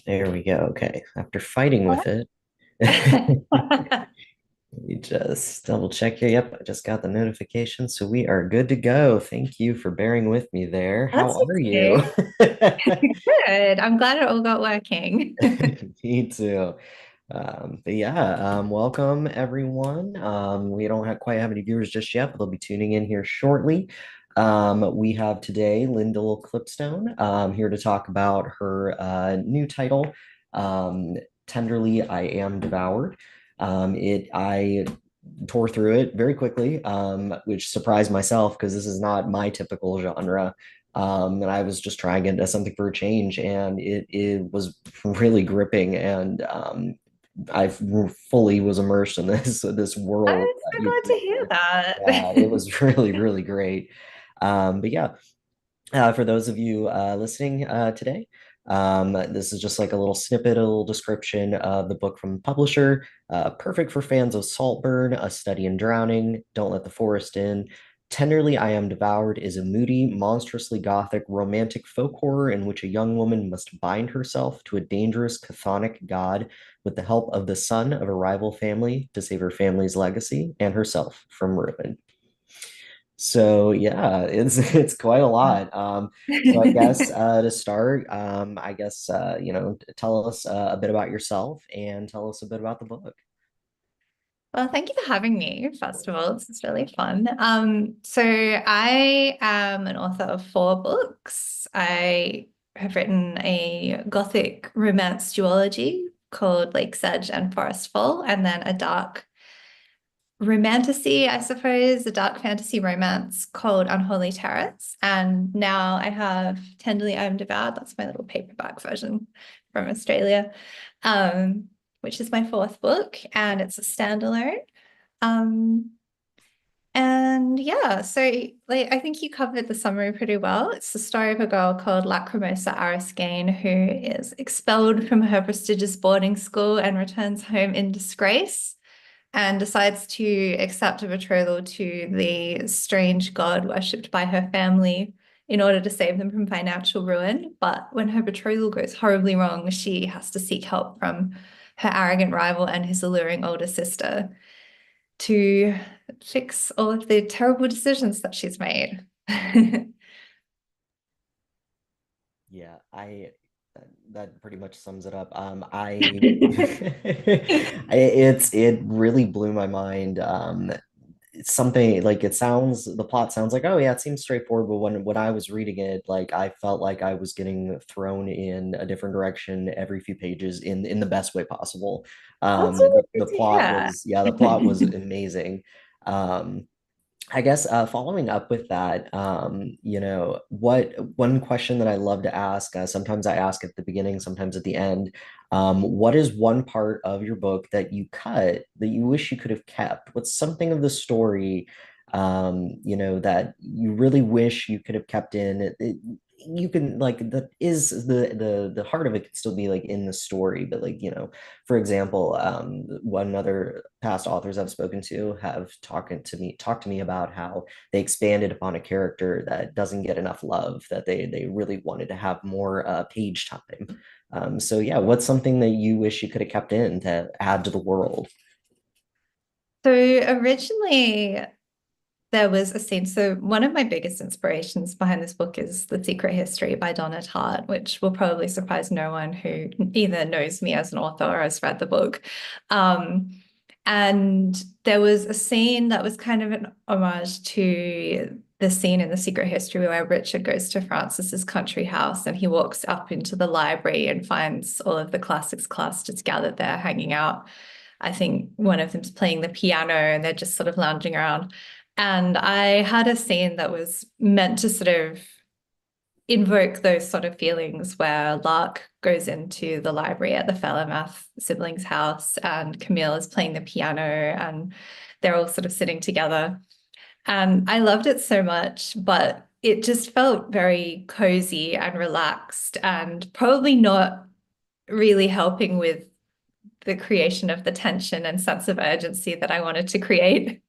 There we go. Okay. After fighting with it, we just double check here. Yep, I just got the notification. So we are good to go. Thank you for bearing with me there. How That's are you? okay. Good. I'm glad it all got working. Me too. But yeah, welcome everyone. We don't have quite have any viewers just yet, but they'll be tuning in here shortly. We have today Lyndall Clipstone here to talk about her new title, um, Tenderly I Am Devoured. I tore through it very quickly, which surprised myself because this is not my typical genre. And I was just trying it as something for a change, and it was really gripping, and I fully was immersed in this world I'm that so you glad to hear created. Yeah, it that. was really great. But yeah, for those of you listening today, this is just like a little snippet, a little description of the book from the publisher. Perfect for fans of Saltburn, A Study in Drowning, Don't Let the Forest In. Tenderly I Am Devoured is a moody, monstrously gothic, romantic folk horror in which a young woman must bind herself to a dangerous chthonic god with the help of the son of a rival family to save her family's legacy and herself from ruin. So yeah, it's it's quite a lot. So I guess to start, I guess tell us a bit about yourself and tell us a bit about the book. Well, thank you for having me, first of all. This is really fun. So I am an author of four books. I have written a gothic romance duology called Lake Sedge and Forest Fall, and then a dark romantasy, I suppose, a dark fantasy romance called Unholy Terrace. And now I have Tenderly I Am Devoured. That's my little paperback version from Australia, which is my fourth book, and it's a standalone. Um, and yeah, so like I think you covered the summary pretty well. It's the story of a girl called Lacrimosa Ariskane who is expelled from her prestigious boarding school and returns home in disgrace and decides to accept a betrothal to the strange god worshipped by her family in order to save them from financial ruin. But when her betrothal goes horribly wrong, she has to seek help from her arrogant rival and his alluring older sister to fix all of the terrible decisions that she's made. Yeah, I that pretty much sums it up. It really blew my mind. It's something like the plot sounds like, oh yeah, it seems straightforward, but when I was reading it, like I felt like I was getting thrown in a different direction every few pages in the best way possible. That's The, really the good to plot hear. was yeah, the plot was amazing. Um, I guess following up with that, what one question that I love to ask, sometimes I ask at the beginning, sometimes at the end, what is one part of your book that you cut that you wish you could have kept? What's something of the story, that you really wish you could have kept in? You can like that is the heart of it could still be like in the story, but like for example, one other past authors I've spoken to have talked to me about how they expanded upon a character that doesn't get enough love, that they really wanted to have more page time. So yeah, what's something that you wish you could have kept in to add to the world? So originally there was a scene. So one of my biggest inspirations behind this book is The Secret History by Donna Tartt, which will probably surprise no one who either knows me as an author or has read the book. Um, and there was a scene that was kind of an homage to the scene in The Secret History where Richard goes to Francis's country house and he walks up into the library and finds all of the classics class just gathered there hanging out. I think one of them's playing the piano and they're just sort of lounging around. And I had a scene that was meant to sort of invoke those sort of feelings where Lark goes into the library at the Fellowmath siblings' house and Camille is playing the piano and they're all sort of sitting together. And I loved it so much, but it just felt very cozy and relaxed and probably not really helping with the creation of the tension and sense of urgency that I wanted to create.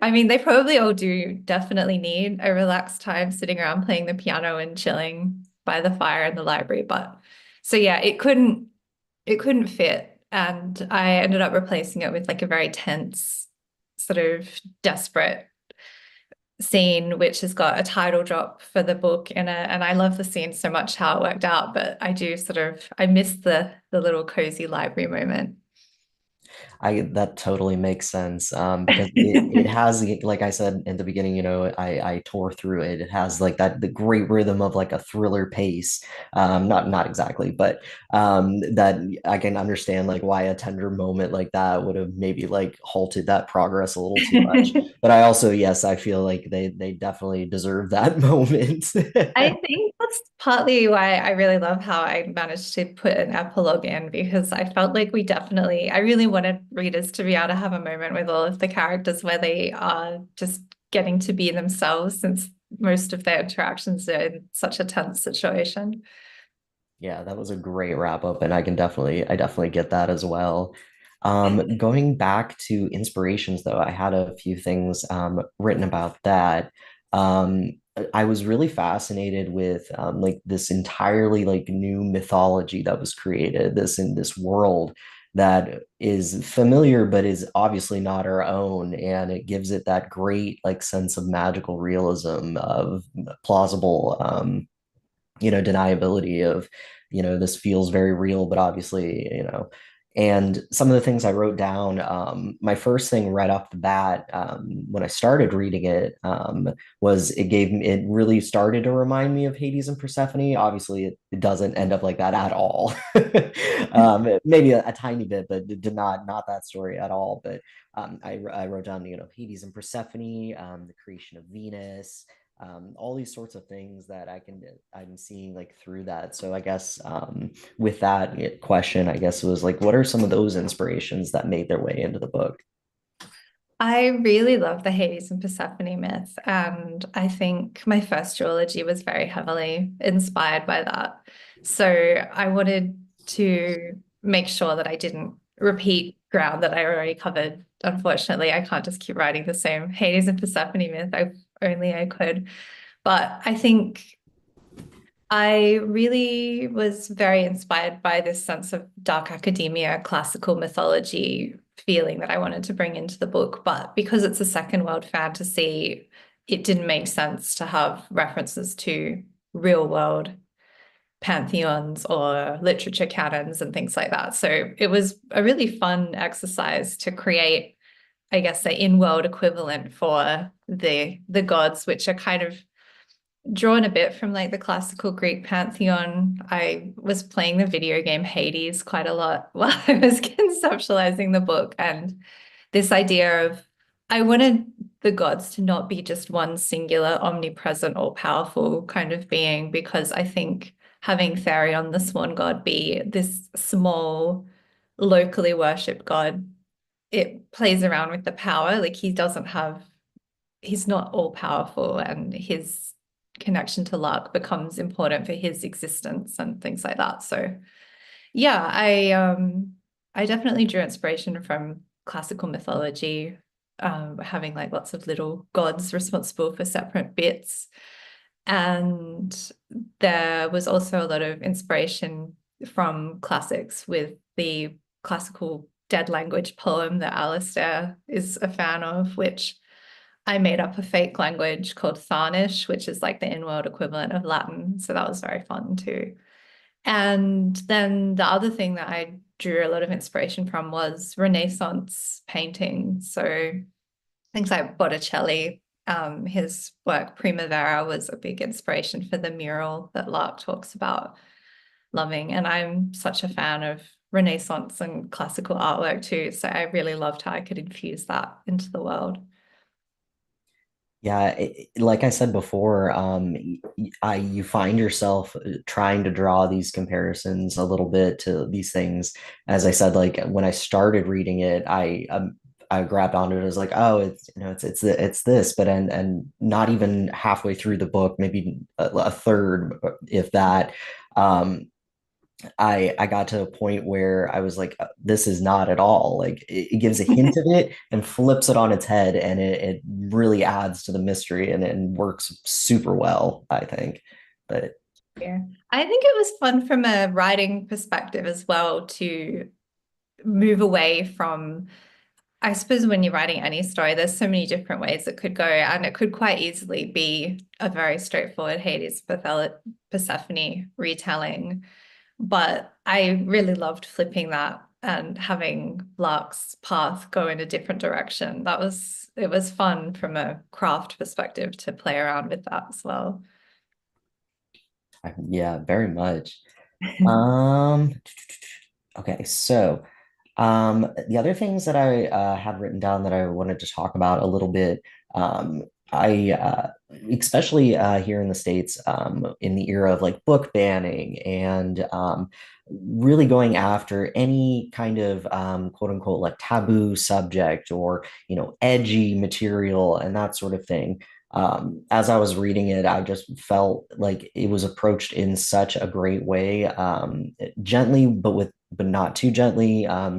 I mean, they probably all do definitely need a relaxed time sitting around playing the piano and chilling by the fire in the library, but So yeah, it couldn't fit. And I ended up replacing it with like a very tense, sort of desperate scene, which has got a title drop for the book in it. And I love the scene so much how it worked out, but I do sort of I miss the little cozy library moment. I that totally makes sense because it has like I said in the beginning, I tore through it. It has like that the great rhythm of like a thriller pace. Not exactly, but that I can understand like why a tender moment like that would have maybe like halted that progress a little too much. But I also, yes, I feel like they definitely deserve that moment. I think that's partly why I really love how I managed to put an epilogue in because I felt like I really wanted readers to be able to have a moment with all of the characters where they are just getting to be themselves since most of their interactions are in such a tense situation. Yeah, that was a great wrap up, and I definitely get that as well. Going back to inspirations, though, I had a few things written about that. Um, I was really fascinated with like this entirely like new mythology that was created, this in this world that is familiar but is obviously not our own, and it gives it that great like sense of magical realism of plausible deniability of, this feels very real, but obviously, and some of the things I wrote down, my first thing right off the bat, when I started reading it, was it really started to remind me of Hades and Persephone. Obviously, it doesn't end up like that at all. Maybe a tiny bit, but it did not that story at all. But I wrote down, Hades and Persephone, the creation of Venus, all these sorts of things that I'm seeing like through that. So I guess with that question, I guess it was like, what are some of those inspirations that made their way into the book? I really love the Hades and Persephone myth, and I think my first trilogy was very heavily inspired by that. So I wanted to make sure that I didn't repeat ground that I already covered. Unfortunately, I can't just keep writing the same Hades and Persephone myth. I could. But I think I really was very inspired by this sense of dark academia, classical mythology feeling that I wanted to bring into the book. But because it's a second world fantasy, it didn't make sense to have references to real world pantheons or literature canons and things like that. So it was a really fun exercise to create, I guess, the in-world equivalent for the gods, which are kind of drawn a bit from like the classical Greek pantheon. I was playing the video game Hades quite a lot while I was conceptualizing the book. And this idea of I wanted the gods to not be just one singular, omnipresent, all powerful kind of being, because I think having Therion, the swan god, be this small, locally worshipped god, it plays around with the power. Like he's not all powerful, and his connection to luck becomes important for his existence and things like that. So yeah, I definitely drew inspiration from classical mythology, having like lots of little gods responsible for separate bits. And there was also a lot of inspiration from classics with the classical dead language poem that Alistair is a fan of, which I made up a fake language called Tharnish, which is like the in-world equivalent of Latin. So that was very fun too. And then the other thing that I drew a lot of inspiration from was Renaissance painting. So things like Botticelli, his work Primavera was a big inspiration for the mural that Lark talks about loving. And I'm such a fan of Renaissance and classical artwork too. So I really loved how I could infuse that into the world. Yeah, like I said before, you find yourself trying to draw these comparisons a little bit to these things. As I said, like when I started reading it, I grabbed onto it as like, oh, it's this, but and not even halfway through the book, maybe a third, if that. Um, I got to a point where I was like, this is not at all. Like it gives a hint of it and flips it on its head, and it really adds to the mystery and works super well, I think. But Yeah. I think it was fun from a writing perspective as well to move away from, I suppose when you're writing any story, there's so many different ways it could go, and it could quite easily be a very straightforward Hades Persephone retelling. But I really loved flipping that and having Lark's path go in a different direction. It was fun from a craft perspective to play around with that as well. Yeah, very much. Um, okay, so the other things that I had written down that I wanted to talk about a little bit, I especially here in the States, in the era of like book banning and really going after any kind of quote unquote like taboo subject or edgy material and that sort of thing. As I was reading it, I just felt like it was approached in such a great way, gently, but not too gently. I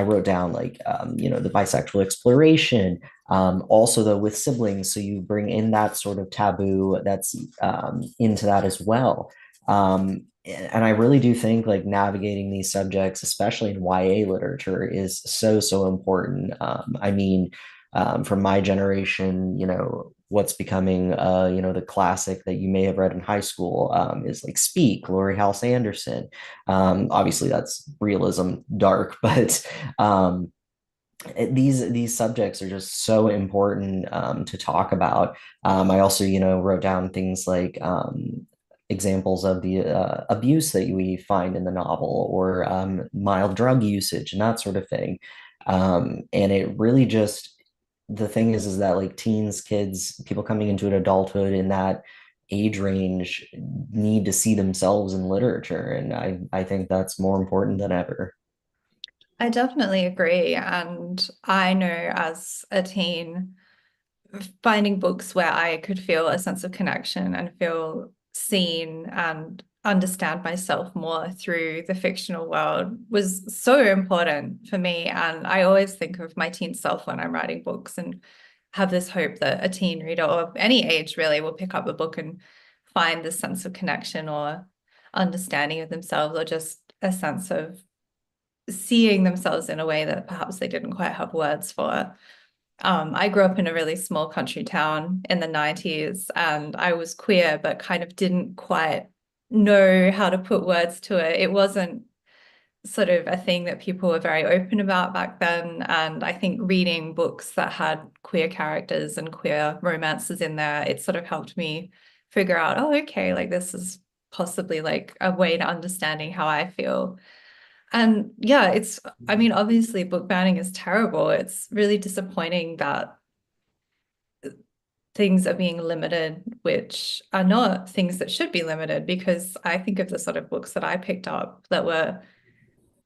wrote down like the bisexual exploration. Also, though, with siblings, so you bring in that sort of taboo that's into that as well. And I really do think like navigating these subjects, especially in YA literature, is so important. I mean, from my generation, what's becoming, the classic that you may have read in high school is like Speak, Laurie Halse Anderson. Obviously, that's realism dark, but these subjects are just so important to talk about. I also, wrote down things like examples of the abuse that we find in the novel or mild drug usage and that sort of thing. And it really just the thing is that like teens, kids, people coming into an adulthood in that age range need to see themselves in literature, and I think that's more important than ever. I definitely agree. And I know as a teen, finding books where I could feel a sense of connection and feel seen and understand myself more through the fictional world was so important for me. And I always think of my teen self when I'm writing books and have this hope that a teen reader or any age really will pick up a book and find this sense of connection or understanding of themselves or just a sense of seeing themselves in a way that perhaps they didn't quite have words for. I grew up in a really small country town in the 90s and I was queer, but kind of didn't quite know how to put words to it. It wasn't sort of a thing that people were very open about back then. And I think reading books that had queer characters and queer romances in there, it sort of helped me figure out, oh, okay, like this is possibly like a way to understanding how I feel. And yeah, I mean, obviously book banning is terrible. It's really disappointing that things are being limited, which are not things that should be limited, because I think of the sort of books that I picked up that were,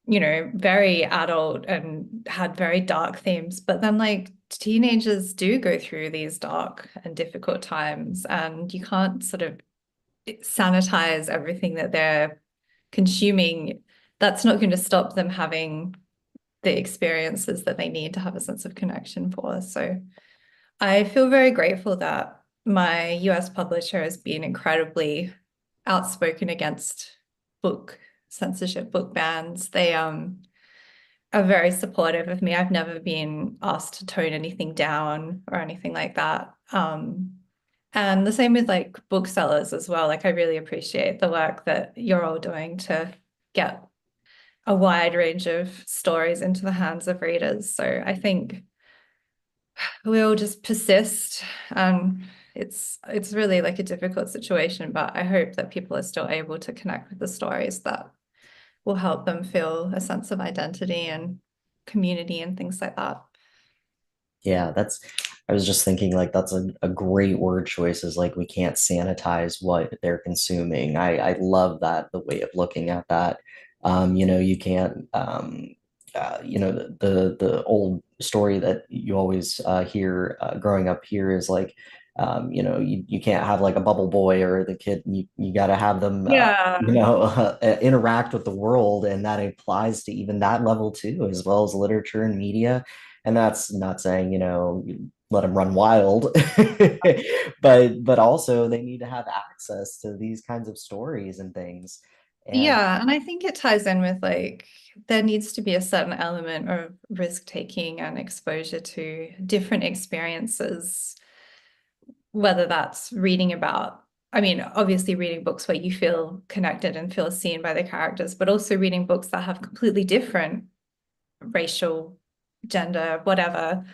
very adult and had very dark themes. But then like teenagers do go through these dark and difficult times, and you can't sort of sanitize everything that they're consuming. That's not going to stop them having the experiences that they need to have a sense of connection for. So I feel very grateful that my US publisher has been incredibly outspoken against book censorship, book bans. They are very supportive of me. I've never been asked to tone anything down or anything like that. And the same with like booksellers as well. Like I really appreciate the work that you're all doing to get a wide range of stories into the hands of readers. So I think we'll just persist. It's really like a difficult situation, but I hope that people are still able to connect with the stories that will help them feel a sense of identity and community and things like that. Yeah, I was just thinking like that's a great word choice is like we can't sanitize what they're consuming. I love that, the way of looking at that. You can't the old story that you always hear growing up here is like you can't have like a bubble boy or the kid, you got to have them Yeah. interact with the world, and that applies to even that level too, as well as literature and media. And that's not saying, let them run wild, but also they need to have access to these kinds of stories and things. And Yeah, and I think it ties in with like there needs to be a certain element of risk taking and exposure to different experiences, whether that's reading about, I mean, obviously reading books where you feel connected and feel seen by the characters, but also reading books that have completely different racial, gender, whatever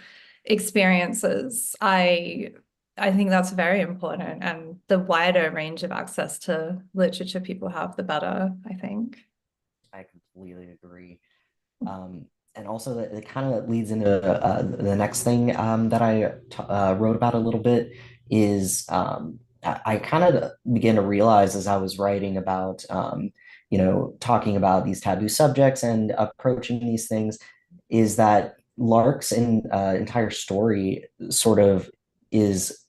experiences. I think that's very important. And the wider range of access to literature people have, the better, I think. I completely agree. Um, and also, it kind of leads into the next thing that I wrote about a little bit is I kind of began to realize as I was writing about, talking about these taboo subjects and approaching these things, is that entire story sort of is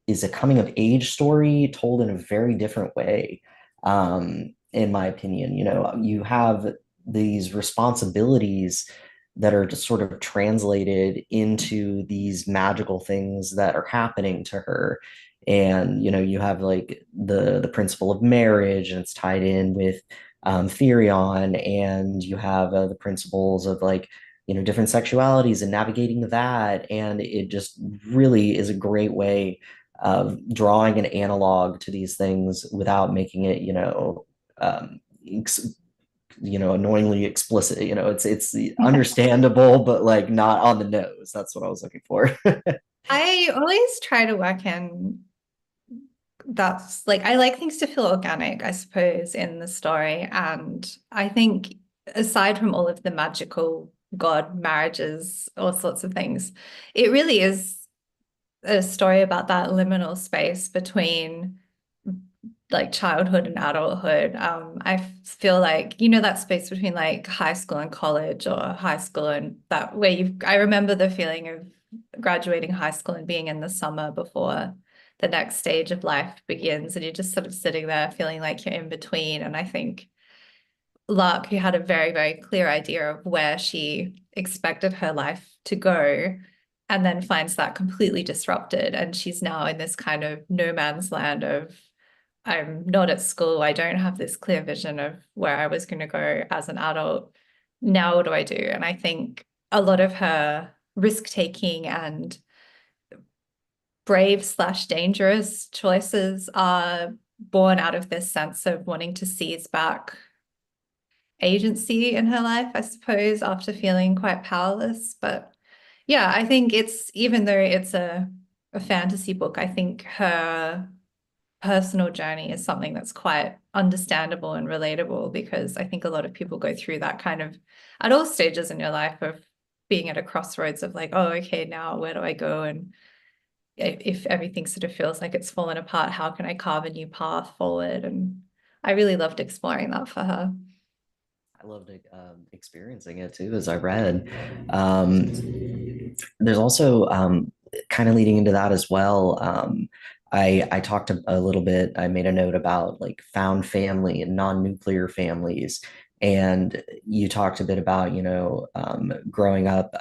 is a coming of age story told in a very different way. In my opinion, you have these responsibilities that are just sort of translated into these magical things that are happening to her. And you have like the principle of marriage, and it's tied in with Therion, and you have the principles of like different sexualities and navigating that. And it just really is a great way of drawing an analog to these things without making it um, annoyingly explicit. It's understandable, but like not on the nose. That's what I was looking for. I always try to work in that's like I like things to feel organic, I suppose, in the story. And I think aside from all of the magical god marriages, all sorts of things, it really is a story about that liminal space between like childhood and adulthood. I feel like, that space between like high school and college or high school and that where I remember the feeling of graduating high school and being in the summer before the next stage of life begins. And you're just sort of sitting there feeling like you're in between. And I think Lark, who had a very, very clear idea of where she expected her life to go, and then finds that completely disrupted. And she's now in this kind of no man's land of, I'm not at school. I don't have this clear vision of where I was going to go as an adult. Now, what do I do? And I think a lot of her risk taking and brave/dangerous choices are born out of this sense of wanting to seize back agency in her life, I suppose, after feeling quite powerless. But yeah, I think it's, even though it's a fantasy book, I think her personal journey is something that's quite understandable and relatable, because I think a lot of people go through that kind of at all stages in your life of being at a crossroads of like, oh, okay, now where do I go? And if everything sort of feels like it's fallen apart, how can I carve a new path forward? And I really loved exploring that for her. I loved experiencing it too as I read. Um, there's also kind of leading into that as well. I talked a little bit. I made a note about like found family and non-nuclear families, and you talked a bit about growing up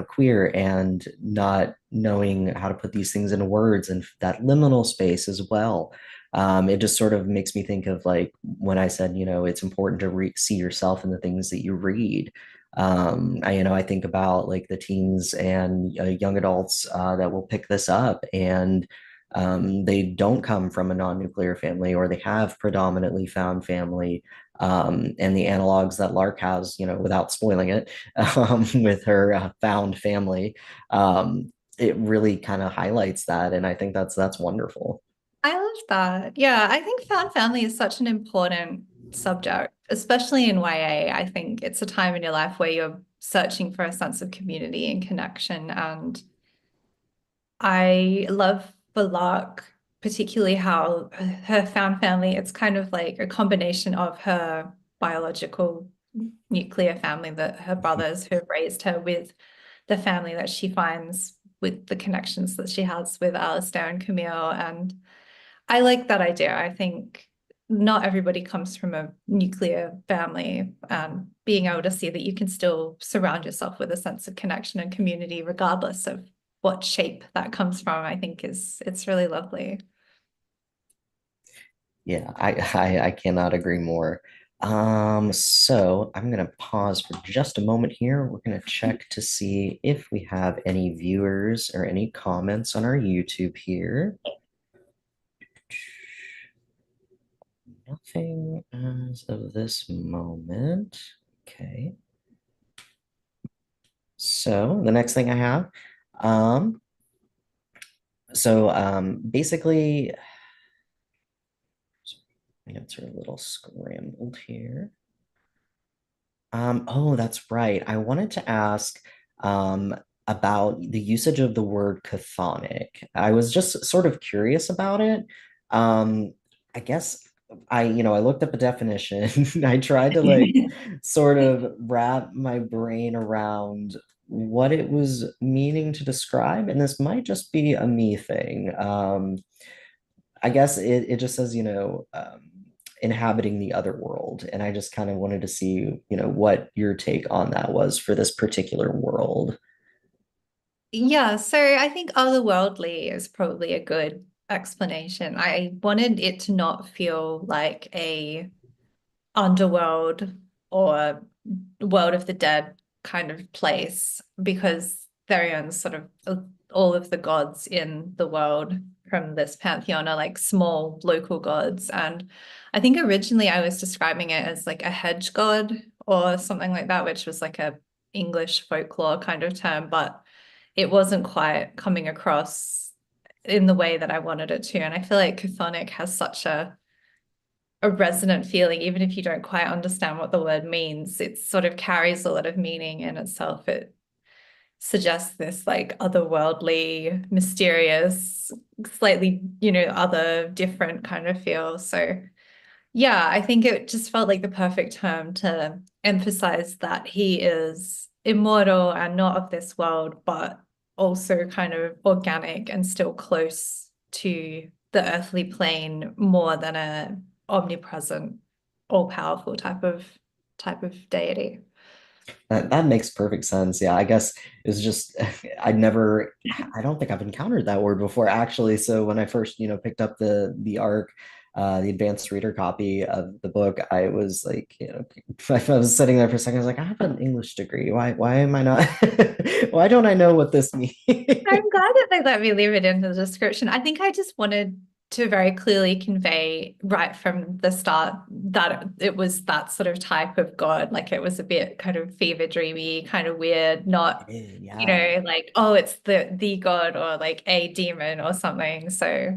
queer and not knowing how to put these things into words, and that liminal space as well. It just sort of makes me think of like when I said, it's important to see yourself in the things that you read. I think about like the teens and young adults that will pick this up, and they don't come from a non-nuclear family, or they have predominantly found family. And the analogs that Lark has, without spoiling it, with her found family, it really kind of highlights that, and I think that's wonderful. I love that. Yeah, I think found family is such an important subject, especially in YA. I think it's a time in your life where you're searching for a sense of community and connection. And I love for Lark, particularly how her found family, it's kind of like a combination of her biological nuclear family, that her brothers who have raised her, with the family that she finds with the connections that she has with Alistair and Camille. And I like that idea. I think not everybody comes from a nuclear family, being able to see that you can still surround yourself with a sense of connection and community, regardless of what shape that comes from, I think it's really lovely. Yeah, I cannot agree more. So I'm gonna pause for just a moment here. We're gonna check to see if we have any viewers or any comments on our YouTube here. Nothing as of this moment. Okay. So the next thing I have, um, basically, my notes are a little scrambled here. Oh, that's right. I wanted to ask um, about the usage of the word chthonic. I was just sort of curious about it. Um, I guess I looked up a definition. I tried to like sort of wrap my brain around what it was meaning to describe, and this might just be a me thing. I guess it just says, inhabiting the other world. And I just kind of wanted to see, what your take on that was for this particular world. Yeah, so I think otherworldly is probably a good explanation. I wanted it to not feel like a underworld or world of the dead kind of place because Therion's sort of all of the gods in the world from this pantheon are like small local gods. And I think originally I was describing it as like a hedge god or something like that, which was like a English folklore kind of term, but it wasn't quite coming across in the way that I wanted it to. And I feel like chthonic has such a resonant feeling, even if you don't quite understand what the word means. It sort of carries a lot of meaning in itself. It suggests this like otherworldly, mysterious, slightly, other different kind of feel. So yeah, I think it just felt like the perfect term to emphasize that he is immortal and not of this world, but also kind of organic and still close to the earthly plane more than a omnipresent, all-powerful type of deity. That makes perfect sense. Yeah, I guess it was just I don't think I've encountered that word before actually. So when I first, picked up the ARC, the advanced reader copy of the book, I was like, I was sitting there for a second. I was like, I have an English degree. Why am I not? Why don't I know what this means? I'm glad that they let me leave it in the description. I think I just wanted to very clearly convey right from the start that it was that sort of type of God. Like it was a bit kind of fever dreamy, kind of weird, not, Yeah, like, oh, it's the God or like a demon or something. So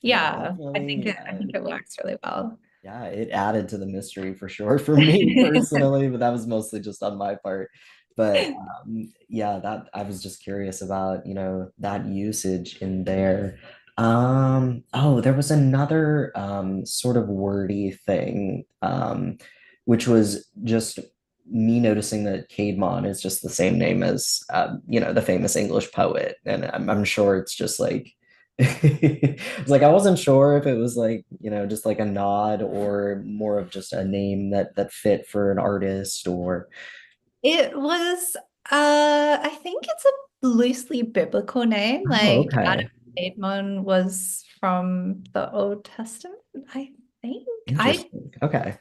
yeah, yeah, I think definitely. it I think it works really well. Yeah, it added to the mystery for sure for me personally, but that was mostly just on my part. But yeah, that I was just curious about, that usage in there. Oh, there was another sort of wordy thing, which was just me noticing that Caedmon is just the same name as the famous English poet. And I'm sure it's just like it's like I wasn't sure if it was like, just like a nod or more of just a name that fit for an artist or It was I think it's a loosely biblical name. oh, Like Adam okay. Bateman was from the Old Testament, I think. I Interesting. Okay.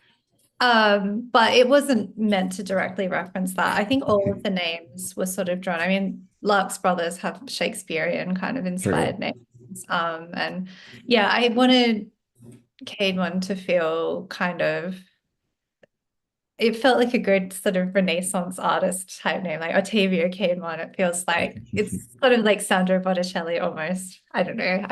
but it wasn't meant to directly reference that. I think all of the names were sort of drawn. I mean, Lark's brothers have Shakespearean kind of True. inspired names. And yeah, I wanted Cade one to feel kind of it felt like a good sort of Renaissance artist type name, like Ottavio Caedmon. It feels like it's sort of like Sandro Botticelli almost. I don't know.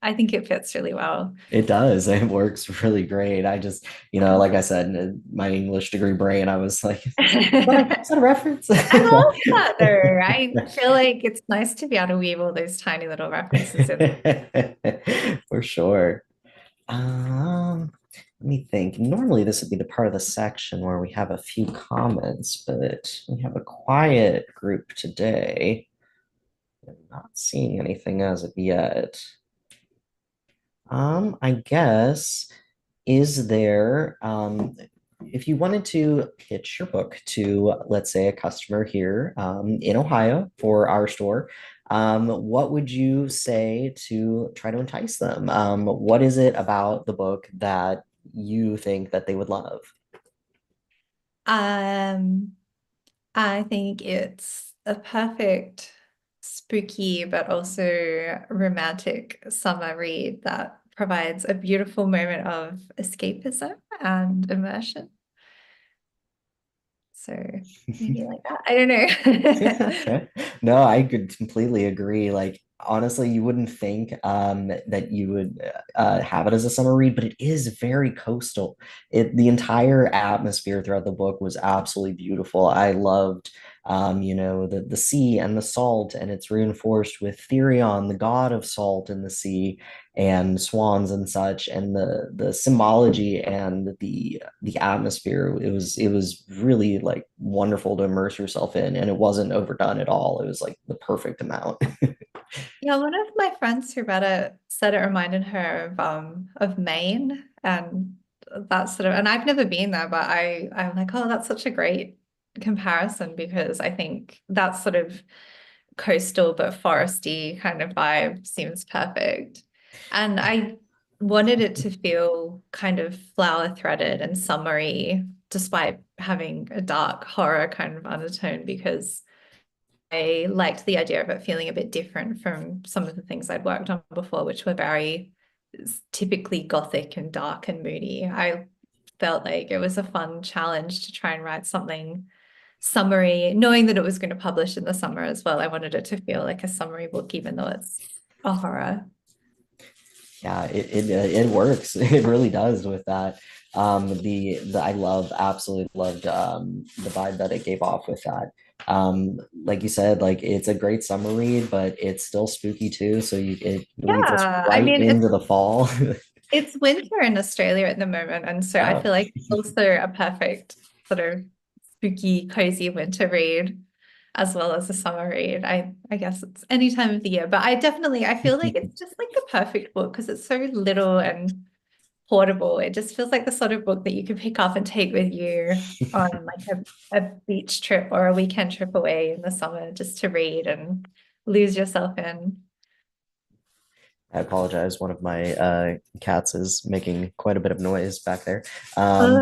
I think it fits really well. It does. It works really great. I just, like I said, in my English degree brain, I was like, is that a reference? I love that though. I feel like it's nice to be able to weave all those tiny little references in. For sure. Let me think. Normally, this would be the part of the section where we have a few comments, but we have a quiet group today. I'm not seeing anything as of yet. I guess is there, if you wanted to pitch your book to, let's say, a customer here in Ohio for our store, what would you say to try to entice them? What is it about the book that you think that they would love? Um, I think it's a perfect spooky but also romantic summer read that provides a beautiful moment of escapism and immersion. So maybe like that. I don't know. No, I could completely agree. Like, honestly, you wouldn't think that you would have it as a summer read, but it is very coastal. The entire atmosphere throughout the book was absolutely beautiful. I loved, the sea and the salt, and it's reinforced with Therion, the god of salt in the sea, and swans and such, and the symbology and the atmosphere. It was really like wonderful to immerse yourself in, and it wasn't overdone at all. It was like the perfect amount. Yeah, one of my friends who read it said it reminded her of Maine and that sort of, and I've never been there, but I'm like, oh, that's such a great comparison because I think that sort of coastal but foresty kind of vibe seems perfect. And I wanted it to feel kind of flower threaded and summery, despite having a dark horror kind of undertone because I liked the idea of it feeling a bit different from some of the things I'd worked on before, which were very typically gothic and dark and moody. I felt like it was a fun challenge to try and write something summery, knowing that it was going to publish in the summer as well. I wanted it to feel like a summery book, even though it's a horror. Yeah, it works. It really does with that. The absolutely loved the vibe that it gave off with that. Like you said, like it's a great summer read, but it's still spooky too. So it leads us Yeah, I right mean, into the fall. it's winter in Australia at the moment, and so I Oh. feel like it's also a perfect sort of spooky, cozy winter read as well as a summer read. I guess it's any time of the year, but I feel like it's just like the perfect book because it's so little and portable. It just feels like the sort of book that you could pick up and take with you on like a beach trip or a weekend trip away in the summer just to read and lose yourself in. I apologize. One of my cats is making quite a bit of noise back there. Uh,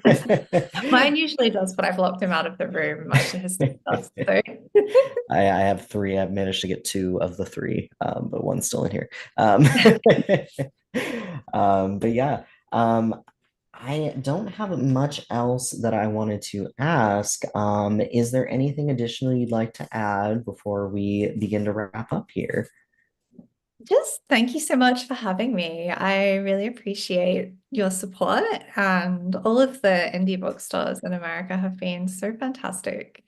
But Mine usually does, but I've locked him out of the room, much to his disgust. So I have three. I've managed to get two of the three, but one's still in here. Um, but yeah, I don't have much else that I wanted to ask. Is there anything additional you'd like to add before we begin to wrap up here? just thank you so much for having me. I really appreciate your support, and all of the indie bookstores in America have been so fantastic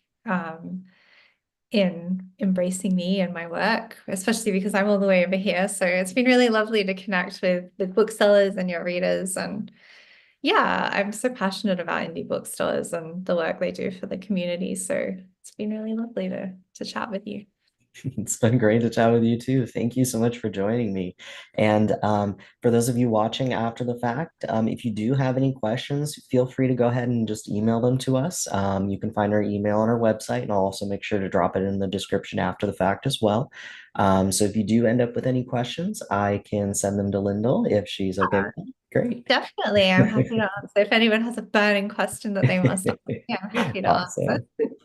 in embracing me and my work, especially because I'm all the way over here. So it's been really lovely to connect with booksellers and your readers. And yeah, I'm so passionate about indie bookstores and the work they do for the community. So it's been really lovely to chat with you. It's been great to chat with you too. Thank you so much for joining me. And for those of you watching after the fact, if you do have any questions, feel free to go ahead and just email them to us. You can find our email on our website, and I'll also make sure to drop it in the description after the fact as well. So if you do end up with any questions, I can send them to Lyndall if she's okay with that. Great. Definitely. I'm happy to answer. If anyone has a burning question that they must ask, yeah, I'm happy to answer. Awesome.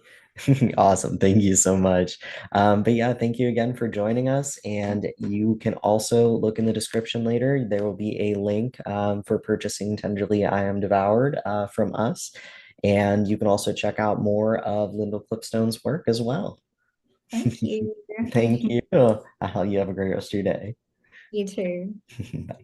Awesome. Thank you so much. But yeah, thank you again for joining us. And you can also look in the description later. There will be a link for purchasing Tenderly I Am Devoured from us. And you can also check out more of Lyndall Clipstone's work as well. Thank you. Thank you. You have a great rest of your day. You too. Bye.